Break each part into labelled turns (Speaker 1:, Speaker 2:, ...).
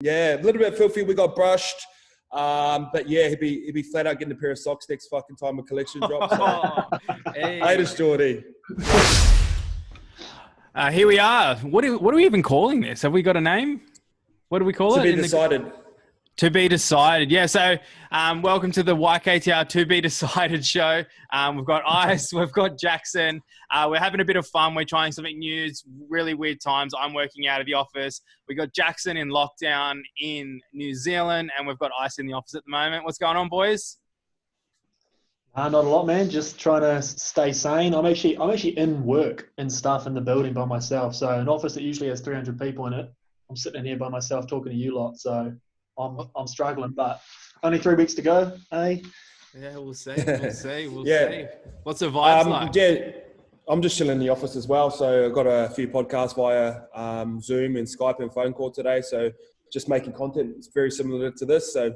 Speaker 1: Yeah, a little bit filthy. We got brushed. But yeah, he'd be flat out getting a pair of socks next fucking time a collection drops. So.
Speaker 2: Hey.
Speaker 1: Latest, Geordie.
Speaker 2: Here we are. What are we even calling this? Have we got a name? What do we call it?
Speaker 1: To be decided.
Speaker 2: To be decided. Yeah. So, welcome to the YKTR To Be Decided show. We've got Ice, we've got Jackson. We're having a bit of fun. We're trying something new. It's really weird times. I'm working out of the office. We got Jackson in lockdown in New Zealand, and we've got Ice in the office at the moment. What's going on, boys?
Speaker 3: Not a lot, man. Just trying to stay sane. I'm actually in work and stuff in the building by myself. So an office that usually has 300 people in it, I'm sitting in here by myself talking to you lot. So I'm struggling, but only 3 weeks to go, eh?
Speaker 2: Yeah, we'll see. We'll see. We'll
Speaker 1: Yeah.
Speaker 2: see. What's the vibes like?
Speaker 1: Yeah, I'm just chilling in the office as well. So I've got a few podcasts via Zoom and Skype and phone call today. So just making content. It's very similar to this. So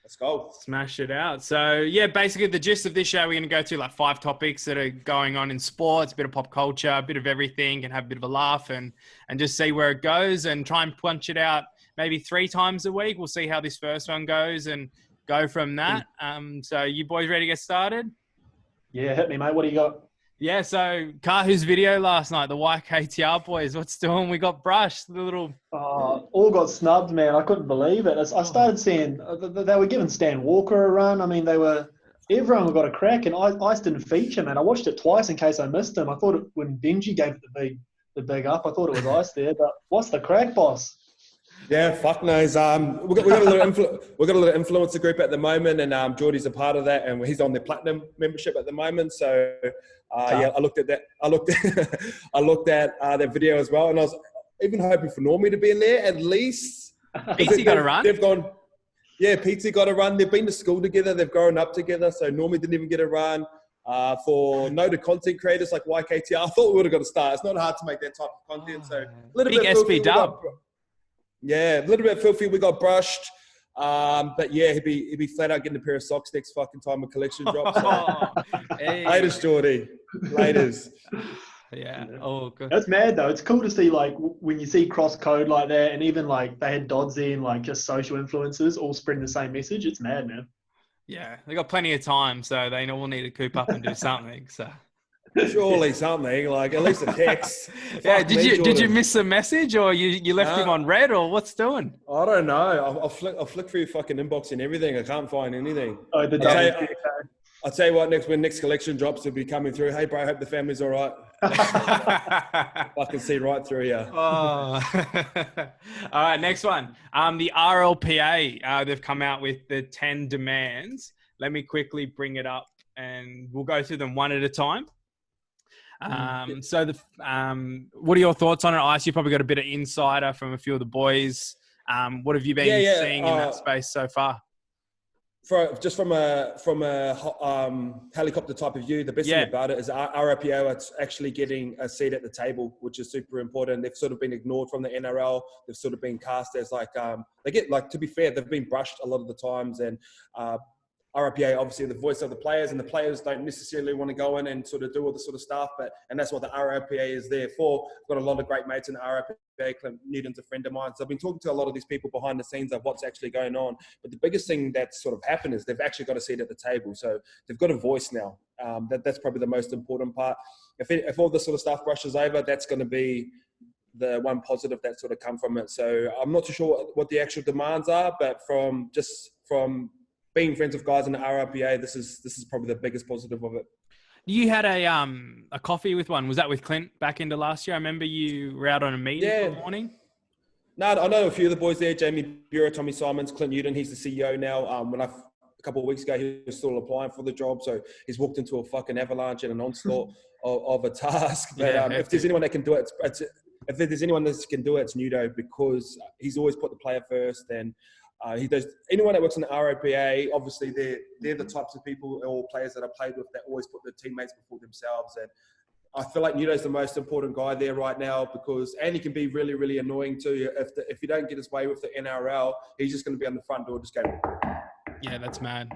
Speaker 1: let's go.
Speaker 2: Smash it out. So yeah, basically the gist of this show, we're going to go through like 5 topics that are going on in sports, a bit of pop culture, a bit of everything, and have a bit of a laugh and just see where it goes and try and punch it out maybe 3 times a week. We'll see how this first one goes and go from that. So you boys ready to get started?
Speaker 3: Yeah, hit me, mate. What do you got?
Speaker 2: Yeah, so Kahu's video last night, the YKTR boys, what's doing? We got brushed, the little...
Speaker 3: All got snubbed, man. I couldn't believe it. I started seeing they were giving Stan Walker a run. I mean, everyone got a crack, and Ice didn't feature, man. I watched it twice in case I missed him. I thought when Benji gave it the big up, I thought it was Ice there. But what's the crack, boss?
Speaker 1: Yeah, fuck knows. We got a little influencer group at the moment, and Geordie's a part of that, and he's on the platinum membership at the moment. So yeah, I looked at that. I looked at that video as well, and I was even hoping for Normie to be in there at least.
Speaker 2: Pizzi got a run.
Speaker 1: They've gone. Yeah, Pizzi got a run. They've been to school together. They've grown up together. So Normie didn't even get a run. For noted content creators like YKTR, I thought we would have got a start. It's not hard to make that type of content. So a little
Speaker 2: big
Speaker 1: bit
Speaker 2: SB dub.
Speaker 1: Yeah, a little bit filthy. We got brushed. But yeah, he'd be flat out getting a pair of socks next fucking time a collection drops. So.
Speaker 2: Hey.
Speaker 1: Latest, Geordie. Latest.
Speaker 2: Yeah. Oh, good.
Speaker 3: That's mad though. It's cool to see like when you see cross code like that, and even like they had Dodsy and like just social influencers all spreading the same message. It's mad, man.
Speaker 2: Yeah, they got plenty of time, so they all need to coop up and do something. So.
Speaker 1: Surely something, like at least a text.
Speaker 2: Yeah, did you miss the message, or you left him on red, or what's doing?
Speaker 1: I don't know. I'll flick through your fucking inbox and everything. I can't find anything.
Speaker 3: Oh,
Speaker 1: I'll tell you what, when next collection drops, it'll be coming through. Hey, bro, I hope the family's all right. I can see right through you.
Speaker 2: Oh. All right, next one. The RLPA, they've come out with the 10 demands. Let me quickly bring it up, and we'll go through them one at a time. So what are your thoughts on it, Ice? You probably got a bit of insider from a few of the boys. What have you been seeing in that space so far?
Speaker 1: Just from a helicopter type of view, the best thing about it is RIPO are actually getting a seat at the table, which is super important. They've sort of been ignored from the NRL. They've sort of been cast as to be fair, they've been brushed a lot of the times, and RIPA, obviously the voice of the players, and the players don't necessarily want to go in and sort of do all this sort of stuff, and that's what the RIPA is there for. I've got a lot of great mates in the RIPA. Clint Newton's a friend of mine, so I've been talking to a lot of these people behind the scenes of what's actually going on. But the biggest thing that's sort of happened is they've actually got a seat at the table, so they've got a voice now. That's probably the most important part. If all this sort of stuff brushes over, that's going to be the one positive that sort of come from it. So I'm not too sure what the actual demands are, but from being friends with guys in the RIPA, this is probably the biggest positive of it.
Speaker 2: You had a coffee with one. Was that with Clint back into last year? I remember you were out on a meeting for the morning.
Speaker 1: No, I know a few of the boys there. Jamie Bureau, Tommy Simons, Clint Newton. He's the CEO now. A couple of weeks ago, he was still applying for the job, so he's walked into a fucking avalanche and an onslaught of a task. But if there's anyone that can do it, if there's anyone that can do it, it's Nudo, because he's always put the player first. And he does. Anyone that works in the RIPA, obviously they're the types of people or players that I played with that always put their teammates before themselves. And I feel like Nudo's the most important guy there right now, and he can be really, really annoying too. If you don't get his way with the NRL, he's just going to be on the front door just going.
Speaker 2: Yeah, that's mad.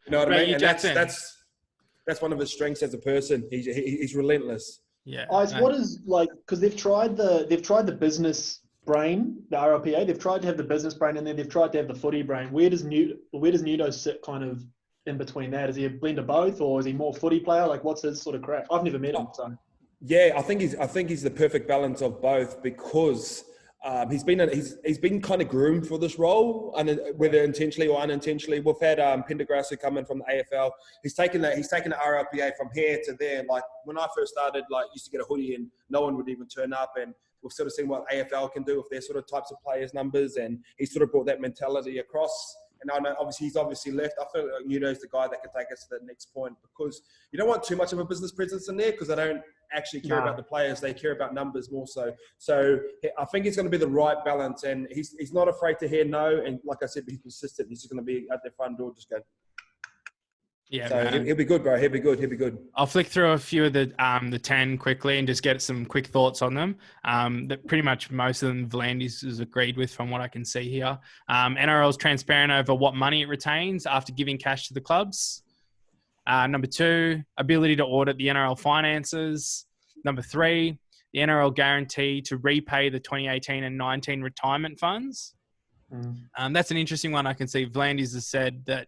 Speaker 1: You know what I mean? And that's one of his strengths as a person. He's relentless.
Speaker 2: Yeah.
Speaker 3: Ice, what is because they've tried the business brain, the RLPA. They've tried to have the business brain in there. They've tried to have the footy brain. Where does Nuno sit kind of in between that? Is he a blend of both, or is he more footy player? Like, what's his sort of crack? I've never met him, so.
Speaker 1: Yeah, I think he's the perfect balance of both, because he's been kind of groomed for this role, and whether intentionally or unintentionally. We've had Pendergrass who come in from the AFL. He's taken the RLPA from here to there. Like when I first started, like used to get a hoodie and no one would even turn up, and we've sort of seen what AFL can do with their sort of types of players' numbers, and he's sort of brought that mentality across. And I know he's obviously left. I feel like Nuno's the guy that can take us to the next point, because you don't want too much of a business presence in there, because they don't actually care about the players. They care about numbers more so. So I think it's going to be the right balance, and he's not afraid to hear no. And like I said, he's consistent. He's just going to be at the front door just going.
Speaker 2: Yeah,
Speaker 1: so he'll be good, bro. He'll be good.
Speaker 2: I'll flick through a few of the 10 quickly and just get some quick thoughts on them. That pretty much most of them V'landys has agreed with from what I can see here. NRL is transparent over what money it retains after giving cash to the clubs. Number 2, ability to audit the NRL finances. Number 3, the NRL guarantee to repay the 2018 and 19 retirement funds. That's an interesting one. I can see V'landys has said that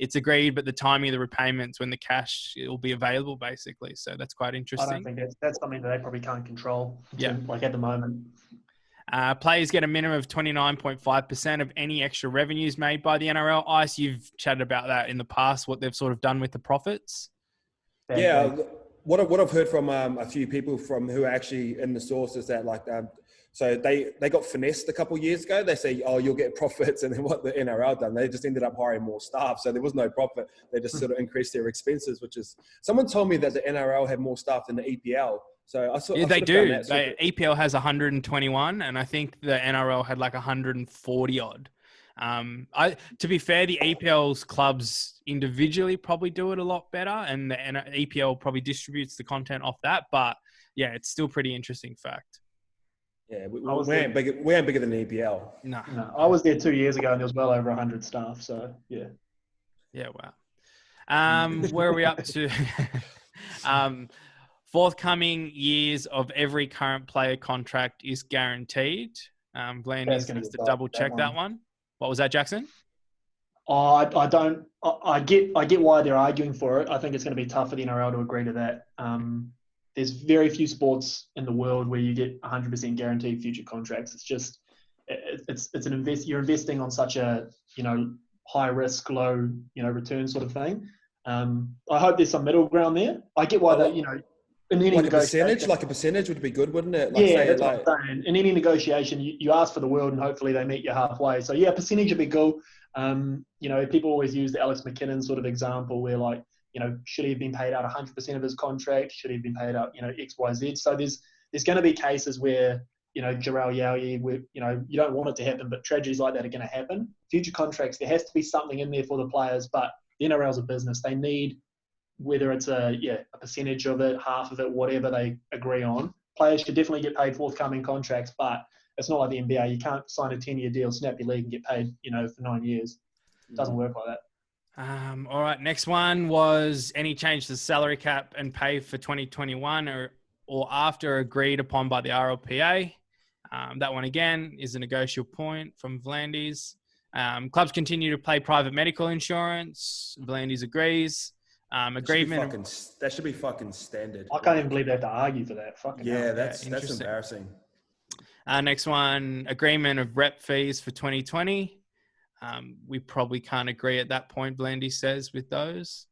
Speaker 2: it's agreed, but the timing of the repayments when the cash will be available, basically. So that's quite interesting.
Speaker 3: I don't think that's something that they probably can't control. Like at the moment.
Speaker 2: Players get a minimum of 29.5% of any extra revenues made by the NRL. Ice, you've chatted about that in the past, what they've sort of done with the profits.
Speaker 1: Yeah, what I've heard from a few people from who are actually in the source is that so they got finessed a couple of years ago. They say, oh, you'll get profits. And then what the NRL done, they just ended up hiring more staff. So there was no profit. They just sort of increased their expenses, which is, someone told me that the NRL had more staff than the EPL. So
Speaker 2: they do. EPL has 121, and I think the NRL had like 140 odd. To be fair, the EPL's clubs individually probably do it a lot better, and the EPL probably distributes the content off that. But yeah, it's still pretty interesting fact.
Speaker 1: Yeah, we ain't bigger than the EPL.
Speaker 2: No,
Speaker 3: I was there 2 years ago, and there was well over 100 staff. So yeah.
Speaker 2: Yeah, wow. Where are we up to? Forthcoming years of every current player contract is guaranteed. V'landys has to double check that one. What was that, Jackson?
Speaker 3: I don't. I get why they're arguing for it. I think it's going to be tough for the NRL to agree to that. There's very few sports in the world where you get 100% guaranteed future contracts. It's just, it's an you're investing on such a, high risk, low, return sort of thing. I hope there's some middle ground there. I get why that, in any
Speaker 1: like a percentage would be good, wouldn't it?
Speaker 3: That's what I'm saying. In any negotiation, you ask for the world and hopefully they meet you halfway. So yeah, percentage would be cool. People always use the Alex McKinnon sort of example where should he have been paid out 100% of his contract? Should he have been paid out, X, Y, Z? So there's going to be cases where, Jarrell Yowie, where, you don't want it to happen, but tragedies like that are going to happen. Future contracts, there has to be something in there for the players, but the NRL's a business. They need, whether it's a percentage of it, half of it, whatever they agree on. Players should definitely get paid forthcoming contracts, but it's not like the NBA. You can't sign a 10-year deal, snap your league, and get paid, for 9 years. It doesn't work like that.
Speaker 2: All right. Next one was any change to the salary cap and pay for 2021 or after agreed upon by the RLPA. That one again is a negotiable point from V'landys. Clubs continue to pay private medical insurance. V'landys agrees. Agreement.
Speaker 1: That should be fucking standard.
Speaker 3: I can't even believe they have to argue for that. Fucking hell.
Speaker 1: That's embarrassing.
Speaker 2: Next one, agreement of rep fees for 2020. We probably can't agree at that point, V'landys says, with those.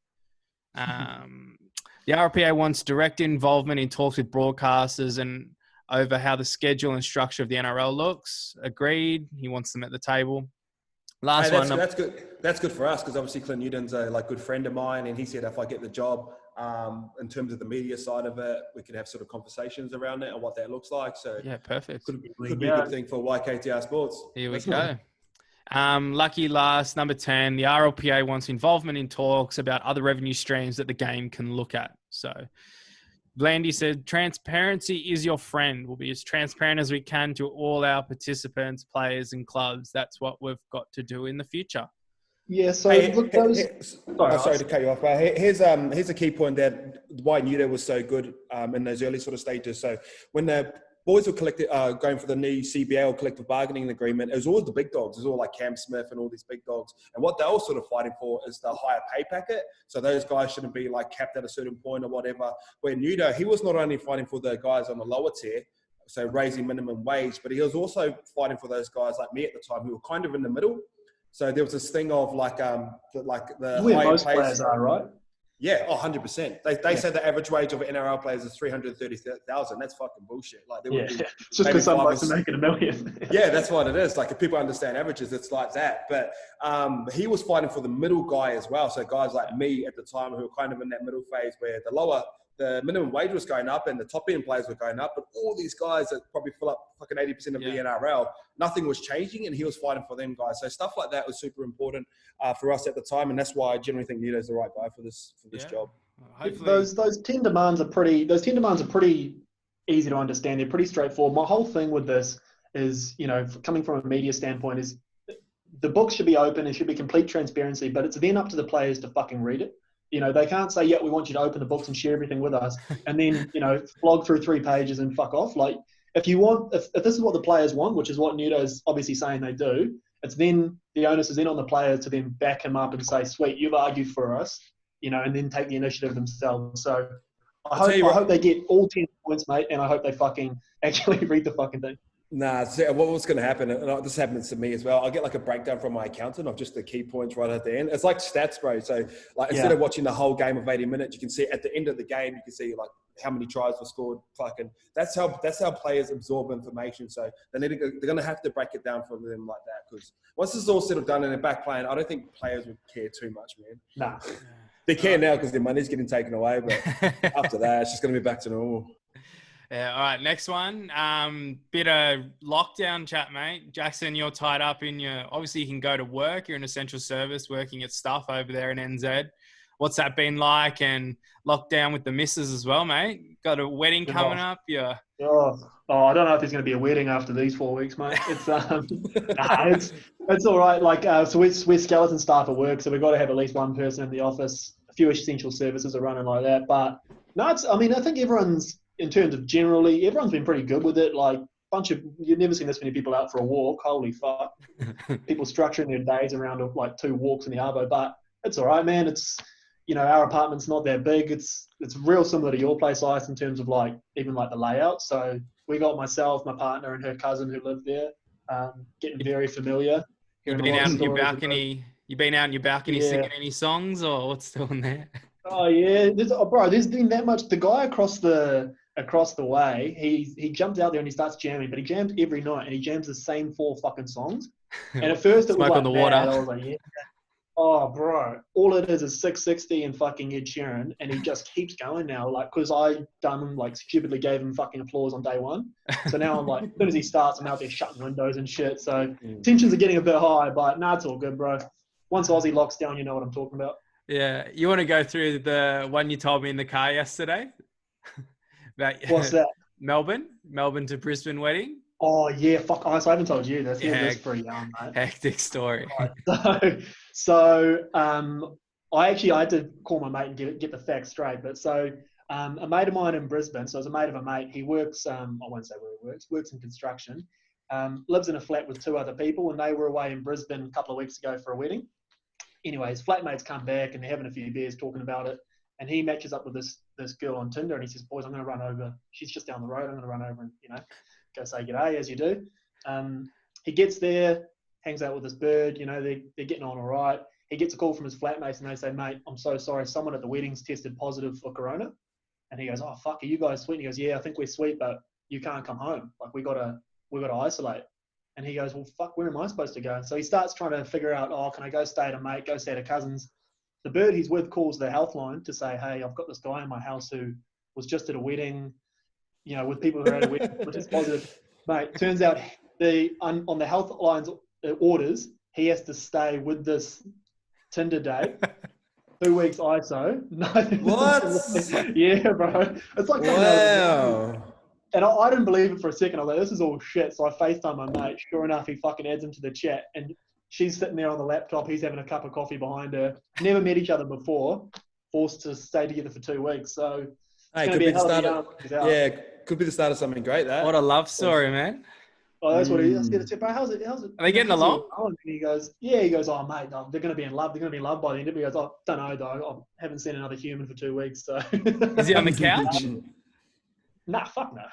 Speaker 2: The RPA wants direct involvement in talks with broadcasters and over how the schedule and structure of the NRL looks. Agreed. He wants them at the table. That's
Speaker 1: good. That's good for us because obviously Clint Newton's a good friend of mine, and he said if I get the job, in terms of the media side of it, we can have sort of conversations around it and what that looks like. So
Speaker 2: yeah, perfect.
Speaker 1: Could be a good thing for YKTR Sports.
Speaker 2: Here we go. Lucky last, number 10, the RLPA wants involvement in talks about other revenue streams that the game can look at. So V'landys said, transparency is your friend. We'll be as transparent as we can to all our participants, players and clubs. That's what we've got to do in the future.
Speaker 3: Yeah, so
Speaker 1: sorry to cut you off, but here's a key point that why Nuno was so good in those early sort of stages. So when boys were going for the new CBA or collective bargaining agreement. It was always the big dogs. It was all like Cam Smith and all these big dogs. And what they were sort of fighting for is the higher pay packet. So those guys shouldn't be like capped at a certain point or whatever. Where Nudo, he was not only fighting for the guys on the lower tier, so raising minimum wage, but he was also fighting for those guys like me at the time who were kind of in the middle. So there was this thing of like the
Speaker 3: where most players are, right?
Speaker 1: Yeah, 100%. They said the average wage of NRL players is 330,000. That's fucking bullshit. Like, there would be
Speaker 3: it's just because some blokes are making $1 million.
Speaker 1: Yeah, that's what it is. Like, if people understand averages, it's like that. But he was fighting for the middle guy as well. So guys like me at the time who were kind of in that middle phase where the minimum wage was going up and the top end players were going up, but all these guys that probably fill up fucking 80% of the NRL, nothing was changing, and he was fighting for them guys. So stuff like that was super important for us at the time, and that's why I generally think Nudo's the right guy for this job.
Speaker 3: Those 10 demands are pretty easy to understand. They're pretty straightforward. My whole thing with this is, coming from a media standpoint, is the book should be open. It should be complete transparency, but it's then up to the players to fucking read it. They can't say, we want you to open the books and share everything with us, and then, flog through 3 pages and fuck off. Like, if this is what the players want, which is what Nudo's obviously saying they do, it's then the onus is then on the players to then back him up and say, sweet, you've argued for us, and then take the initiative themselves. So I hope they get all 10 points, mate, and I hope they fucking actually read the fucking thing.
Speaker 1: Nah, so what was going to happen, and this happens to me as well, I'll get like a breakdown from my accountant of just the key points right at the end. It's like stats, bro. So like instead of watching the whole game of 80 minutes, you can see at the end of the game, you can see like how many tries were scored. Fucking that's how players absorb information. So they're going to have to break it down for them like that, because once this is all settled down and they're back playing, I don't think players would care too much, man.
Speaker 3: Nah.
Speaker 1: They care now because their money's getting taken away, but after that, it's just going to be back to normal.
Speaker 2: Yeah, all right, next one. Bit of lockdown chat, mate. Jackson, you're tied up obviously you can go to work. You're in essential service working at stuff over there in NZ. What's that been like? And lockdown with the missus as well, mate. Got a wedding coming up? Yeah.
Speaker 3: Oh, I don't know if there's going to be a wedding after these 4 weeks, mate. It's it's all right. Like, so we're skeleton staff at work, so we've got to have at least one person in the office. A few essential services are running like that. But no, I think everyone's, in terms of generally, everyone's been pretty good with it. Like, you've never seen this many people out for a walk. Holy fuck. People structuring their days around like 2 walks in the arvo, but it's all right, man. It's, our apartment's not that big. It's real similar to your place, Ice, in terms of like, even like the layout. So we got myself, my partner and her cousin who lived there, getting very familiar.
Speaker 2: You've been out in your balcony. You've been out in your balcony singing any songs, or what's doing there?
Speaker 3: Oh yeah. There's been that much. The guy across the way, he jumped out there and he starts jamming, but he jams every night and he jams the same 4 fucking songs. And at first it was like
Speaker 2: on the water.
Speaker 3: I was like, yeah. Oh, bro, all it is 660 and fucking Ed Sheeran, and he just keeps going now. Like, because I stupidly gave him fucking applause on day 1. So now I'm like, as soon as he starts, I'm out there shutting windows and shit. So tensions are getting a bit high, but it's all good, bro. Once Aussie locks down, you know what I'm talking about.
Speaker 2: Yeah, you want to go through the one you told me in the car yesterday?
Speaker 3: What's that?
Speaker 2: Melbourne to Brisbane wedding.
Speaker 3: Oh yeah, fuck! I haven't told you this. Yeah, that's pretty young, mate.
Speaker 2: Hectic story.
Speaker 3: Right. So I had to call my mate and get the facts straight. But so a mate of mine in Brisbane, so as a mate of a mate, he works. I won't say where he works in construction. Lives in a flat with 2 other people, and they were away in Brisbane a couple of weeks ago for a wedding. Anyway, his flatmates come back and they're having a few beers talking about it. And he matches up with this girl on Tinder, and he says, boys, I'm going to run over. She's just down the road. I'm going to run over and, go say g'day, as you do. He gets there, hangs out with this bird. They're getting on all right. He gets a call from his flatmates, and they say, mate, I'm so sorry. Someone at the wedding's tested positive for corona. And he goes, oh, fuck, are you guys sweet? And he goes, yeah, I think we're sweet, but you can't come home. Like, we got to isolate. And he goes, well, fuck, where am I supposed to go? And so he starts trying to figure out, can I go stay at a mate, go stay at a cousin's? The bird he's with calls the health line to say, hey, I've got this guy in my house who was just at a wedding, with people who are at a wedding, which is positive. Mate, turns out on the health line's orders, he has to stay with this Tinder date. 2 weeks ISO. No.
Speaker 1: What?
Speaker 3: Yeah, bro. It's like, wow. And I didn't believe it for a second. I was like, this is all shit. So I FaceTime my mate. Sure enough, he fucking adds him to the chat. And she's sitting there on the laptop. He's having a cup of coffee behind her. Never met each other before. Forced to stay together for 2 weeks. So it's going to be a hell of a
Speaker 1: Could be the start of something great. That.
Speaker 2: What a love story, man.
Speaker 3: Oh, that's what he said. Bro, how's it?
Speaker 2: Are they getting along?
Speaker 3: And he goes, yeah. He goes, oh mate, no, they're going to be in love. They're going to be in love by the end of it. He goes, oh, don't know though. I haven't seen another human for 2 weeks. So.
Speaker 2: Is he on the couch?
Speaker 3: Nah, fuck no.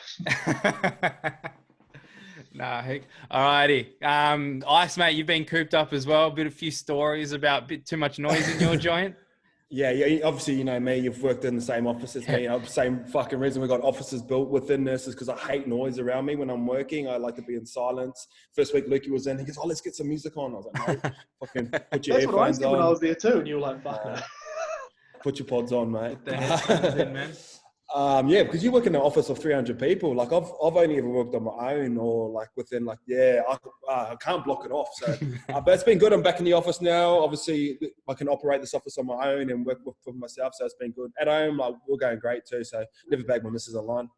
Speaker 2: Nah, heck. Alrighty. Ice, mate, you've been cooped up as well. A few stories about a bit too much noise in your joint.
Speaker 1: Yeah, obviously, you know me, you've worked in the same office as me. Same fucking reason we got offices built within this is because I hate noise around me when I'm working. I like to be in silence. First week Lukey was in, he goes, oh, let's get some music on. I was like, no, fucking put your
Speaker 3: That's what I
Speaker 1: earphones
Speaker 3: said
Speaker 1: on.
Speaker 3: when I was there too, and you were like, fuck no.
Speaker 1: Put your pods on, mate.
Speaker 2: The headphones in, man.
Speaker 1: Yeah, because you work in an office of 300 people. Like I've only ever worked on my own or like within I can't block it off. So, but it's been good. I'm back in the office now. Obviously, I can operate this office on my own and work for myself. So it's been good. At home, like we're going great too. So never bag my missus online.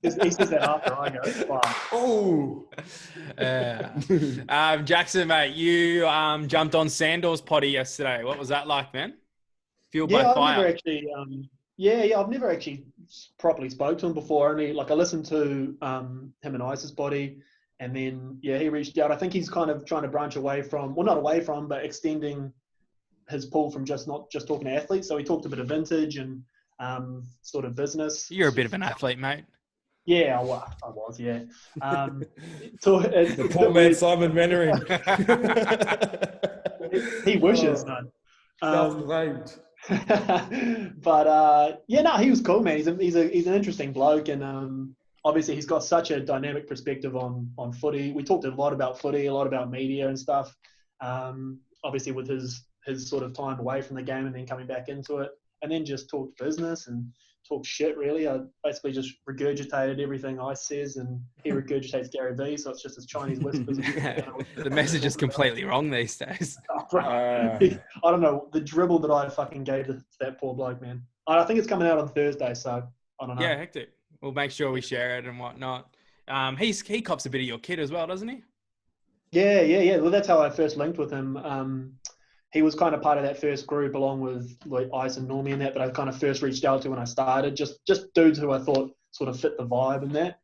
Speaker 3: He says that after I go. Wow.
Speaker 1: Oh.
Speaker 2: Jackson, mate, you jumped on Sandor's potty yesterday. What was that like, man? Fueled by
Speaker 3: I've
Speaker 2: fire.
Speaker 3: never actually. I've never actually properly spoke to him before. Only like I listened to him and Ice's body, and then he reached out. I think he's kind of trying to branch away from, well, not away from, but extending his pull from not just talking to athletes. So he talked a bit of vintage and sort of business.
Speaker 2: You're a bit of an athlete, mate.
Speaker 3: Yeah, I was. Yeah.
Speaker 1: The poor man Simon Mannering.
Speaker 3: He wishes, man.
Speaker 1: Self-claimed.
Speaker 3: But he was cool, man. He's an interesting bloke, and obviously he's got such a dynamic perspective on footy. We talked a lot about footy, a lot about media and stuff. Obviously with his sort of time away from the game and then coming back into it, and then just talked business and talked shit. Really, I basically just regurgitated everything Ice says, and he regurgitates Gary Vee, so it's just his Chinese whispers.
Speaker 2: The message is completely wrong these days.
Speaker 3: I don't know the dribble that I fucking gave to that poor bloke, man. I think it's coming out on Thursday, so I don't know.
Speaker 2: Yeah, hectic. We'll make sure we share it and whatnot. He cops a bit of your kid as well, doesn't he?
Speaker 3: Yeah. Well, that's how I first linked with him. He was kind of part of that first group along with like Ice and Normie and that, but I kind of first reached out to when I started, just dudes who I thought sort of fit the vibe in that.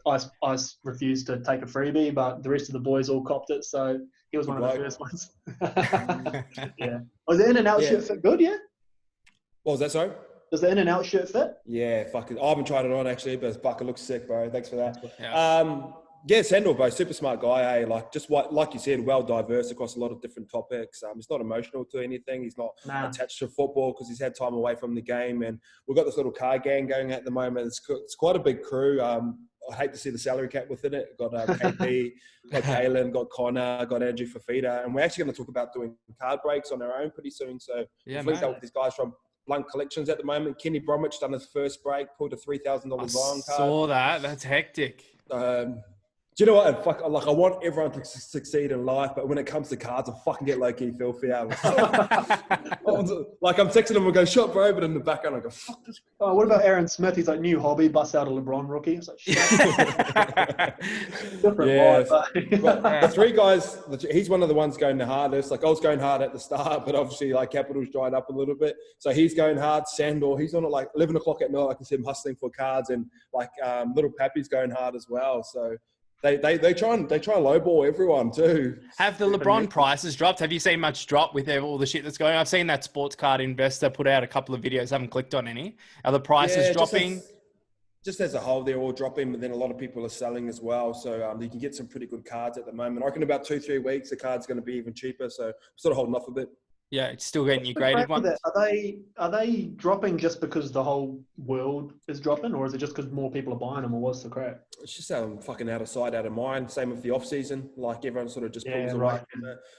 Speaker 3: Ice refused to take a freebie, but the rest of the boys all copped it, so he was one of the first ones. Yeah. Was the in-and-out shirt fit good, yeah?
Speaker 1: What was that, sorry?
Speaker 3: Does the in-and-out shirt fit?
Speaker 1: Yeah, fucking. I haven't tried it on actually, but it looks sick, bro. Thanks for that.
Speaker 2: Yeah.
Speaker 1: Sandor, bro, super smart guy, Like like you said, well diverse across a lot of different topics. He's not emotional to anything. He's not attached to football because he's had time away from the game. And we've got this little car gang going at the moment. It's quite a big crew. I hate to see the salary cap within it. Got KP, got Kalen, got Connor, got Andrew Fafita. And we're actually going to talk about doing card breaks on our own pretty soon. So we've linked up with these guys from Blunt Collections at the moment. Kenny Bromwich done his first break, pulled a $3,000 Lion card.
Speaker 2: Saw that. That's hectic.
Speaker 1: Do you know what? I want everyone to succeed in life, but when it comes to cards, I fucking get low-key filthy. I'm texting him and go, shot bro, but in the background, I go, fuck this.
Speaker 3: Oh, what about Aaron Smith? He's like, new hobby, bust out a LeBron rookie. It's like, shit. Different vibe,
Speaker 1: but the three guys, he's one of the ones going the hardest. Like, I was going hard at the start, but obviously, like, capital's dried up a little bit. So he's going hard. Sandor, he's on at like 11 o'clock at night. I can see him hustling for cards, and like little Pappy's going hard as well. So They try and lowball everyone too.
Speaker 2: Have the LeBron prices dropped? Have you seen much drop with all the shit that's going on? I've seen that Sports Card Investor put out a couple of videos. Haven't clicked on any. Are the prices dropping?
Speaker 1: Just as a whole, they're all dropping, but then a lot of people are selling as well. So you can get some pretty good cards at the moment. I reckon about 2-3 weeks, the card's going to be even cheaper. So I'm sort of holding off a bit.
Speaker 2: Yeah, it's still getting you graded ones.
Speaker 3: Are they dropping just because the whole world is dropping, or is it just because more people are buying them, or what's the crack?
Speaker 1: It's just fucking out of sight, out of mind. Same with the off season. Like everyone sort of just pulls away. Right.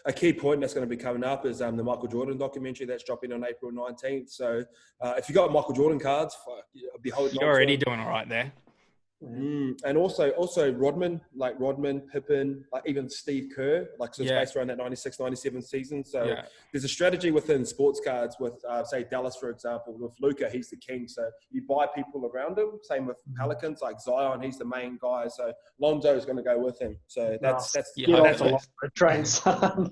Speaker 1: A key point that's going to be coming up is the Michael Jordan documentary that's dropping on April 19th. So if you got Michael Jordan cards, I'll be holding.
Speaker 2: You're already doing all right there.
Speaker 1: And also Rodman, Pippen, like even Steve Kerr, like so it's based around that 96, 97 season. So there's a strategy within sports cards with, say, Dallas, for example, with Luka, he's the king. So you buy people around him. Same with Pelicans, like Zion, he's the main guy. So Lonzo is going to go with him. So that's
Speaker 3: get off the train, son.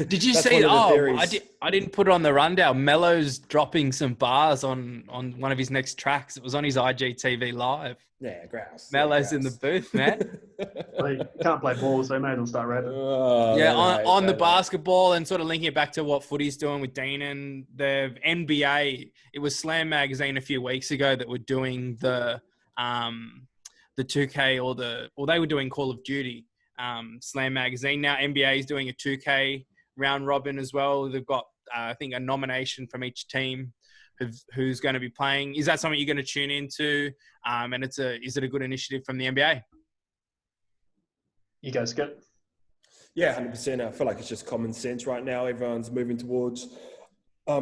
Speaker 2: Did you see? I didn't put it on the rundown. Melo's dropping some bars on one of his next tracks. It was on his IGTV live.
Speaker 1: Yeah, grouse.
Speaker 2: Melo's in the booth, man.
Speaker 3: He can't play ball, so he may as well start rapping.
Speaker 2: On the basketball and sort of linking it back to what footy's doing with Dean and the NBA. It was Slam Magazine a few weeks ago that were doing the 2K or they were doing Call of Duty. Slam Magazine. Now NBA is doing a 2K round robin as well. They've got I think a nomination from each team who's going to be playing. Is that something you're going to tune into? And is it a good initiative from the NBA?
Speaker 3: You go, Skip.
Speaker 1: Yeah, 100%. I feel like it's just common sense right now. Everyone's moving towards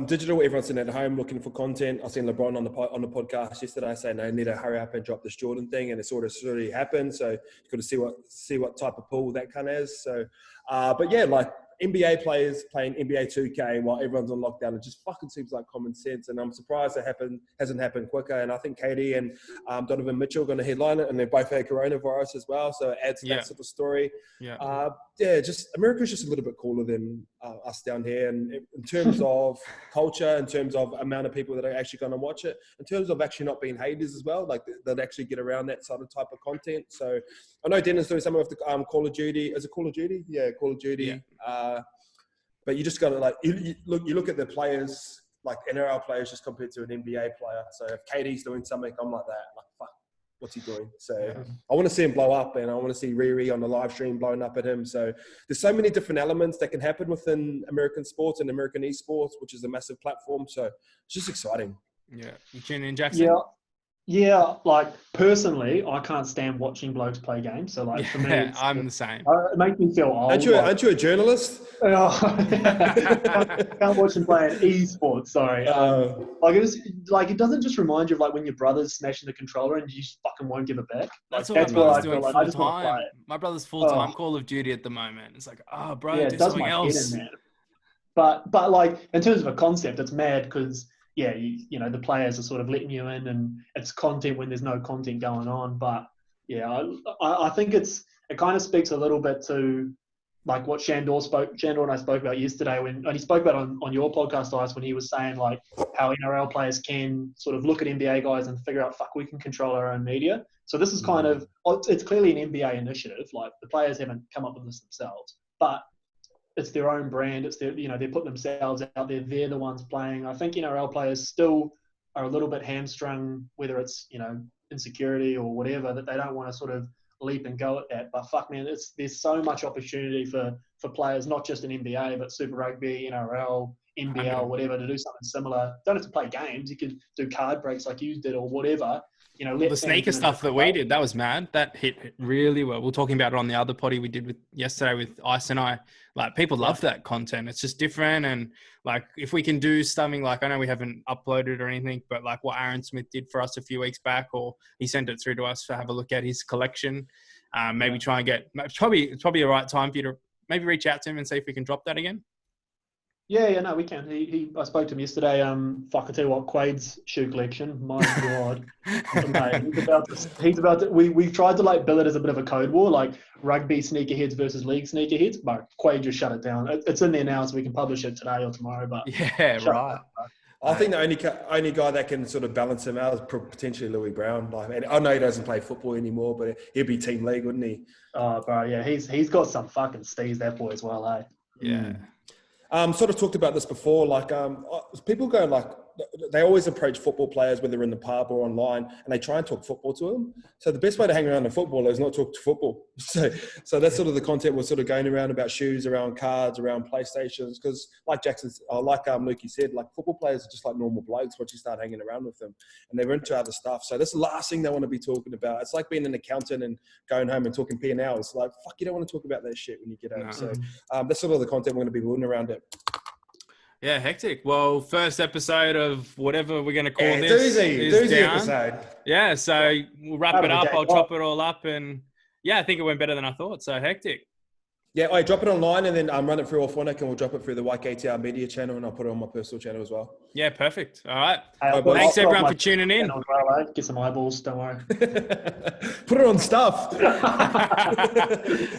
Speaker 1: digital. Everyone's sitting at home looking for content. I seen LeBron on the podcast yesterday saying they need to hurry up and drop this Jordan thing, and it's already happened. So you've got to see what type of pool that kind of is. So, but yeah, like NBA players playing NBA 2K while everyone's on lockdown, it just fucking seems like common sense. And I'm surprised it hasn't happened quicker. And I think Katie and Donovan Mitchell are going to headline it, and they've both had coronavirus as well. So it adds to that sort of story. Just America's just a little bit cooler than us down here. And in terms of culture, in terms of amount of people that are actually going to watch it, in terms of actually not being haters as well, like they'll actually get around that sort of type of content. So I know Dennis doing some of the Call of Duty. Is it Call of Duty? Yeah, Call of Duty. Yeah. But you just got to like you look at the players, like NRL players, just compared to an NBA player. So if KD's doing something, I'm like that. Like fuck, what's he doing? So I want to see him blow up, and I want to see Riri on the live stream blowing up at him. So there's so many different elements that can happen within American sports and American esports, which is a massive platform. So it's just exciting.
Speaker 2: Yeah, you tune in, Jackson.
Speaker 3: Yeah, like personally, I can't stand watching blokes play games. So like for me,
Speaker 2: I'm the same.
Speaker 3: It makes me feel old.
Speaker 1: Aren't you a journalist?
Speaker 3: Can't watch them playing esports. Sorry. It doesn't just remind you of like when your brother's smashing the controller and you just fucking won't give it back.
Speaker 2: That's what my brother's doing full time. My brother's full time Call of Duty at the moment. It's like, bro, do something else.
Speaker 3: But like in terms of a concept, it's mad because. Yeah, you know, the players are sort of letting you in and it's content when there's no content going on. But yeah, I think it kind of speaks a little bit to like what Shandor and I spoke about yesterday and he spoke about on your podcast, Ice, when he was saying like how NRL players can sort of look at NBA guys and figure out, fuck, we can control our own media. So this is kind of, it's clearly an NBA initiative. Like the players haven't come up with this themselves, but it's their own brand. It's their, you know, they're putting themselves out there. They're the ones playing. I think NRL players still are a little bit hamstrung, whether it's, you know, insecurity or whatever, that they don't want to sort of leap and go at that. But fuck, man, there's so much opportunity for players, not just in NBA, but Super Rugby, NRL, NBL, whatever, to do something similar. Don't have to play games. You could do card breaks like you did or whatever. You know,
Speaker 2: the sneaker stuff that we did, that was mad. That hit really well. We're talking about it on the other potty we did yesterday with Ice and I. Like, people love that content. It's just different. And like, if we can do something like, I know we haven't uploaded or anything, but like what Aaron Smith did for us a few weeks back, or he sent it through to us to have a look at his collection. Maybe try and get, it's probably the right time for you to maybe reach out to him and see if we can drop that again.
Speaker 3: Yeah, no, we can. I spoke to him yesterday. Fuck, I tell you what, Quade's shoe collection. My God, he's about to. We've tried to like bill it as a bit of a code war, like rugby sneakerheads versus league sneakerheads. But Quade just shut it down. It's in there now, so we can publish it today or tomorrow. But
Speaker 2: yeah, right.
Speaker 1: I think the only guy that can sort of balance him out is potentially Louis Brown. Like, and I know he doesn't play football anymore, but he'd be team league, wouldn't he?
Speaker 3: Oh, bro, yeah, he's got some fucking steez, that boy as well, eh?
Speaker 2: Yeah.
Speaker 1: Sort of talked about this before, like people go like, they always approach football players, whether in the pub or online, and they try and talk football to them. So the best way to hang around a footballer is not talk to football. So that's sort of the content we're sort of going around about shoes, around cards, around PlayStations, because like Lukey said, like football players are just like normal blokes once you start hanging around with them, and they're into other stuff. So that's the last thing they want to be talking about. It's like being an accountant and going home and talking P&Ls. Like, fuck, you don't want to talk about that shit when you get home. No. So that's sort of the content we're going to be building around it.
Speaker 2: Yeah, hectic. Well, first episode of whatever we're going to call this is
Speaker 1: doozy
Speaker 2: down.
Speaker 1: episode.
Speaker 2: Yeah, so we'll wrap it
Speaker 3: That'll
Speaker 2: up.
Speaker 3: be
Speaker 2: I'll
Speaker 3: Jake.
Speaker 2: chop it all up, and yeah, I think it went better than I thought. So hectic.
Speaker 1: Yeah, I drop it online and then run it through Orphonic, and we'll drop it through the YKTR media channel, and I'll put it on my personal channel as well.
Speaker 2: Yeah, perfect. All right.
Speaker 3: Hey,
Speaker 1: All right,
Speaker 2: Thanks
Speaker 3: I'll put
Speaker 2: everyone
Speaker 3: my
Speaker 2: for tuning in.
Speaker 3: channel as well, eh? Get some eyeballs. Don't worry.
Speaker 1: Put it on stuff.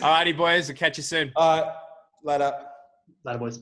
Speaker 2: All righty, boys. I'll catch you soon.
Speaker 1: All right, later.
Speaker 3: Later, boys.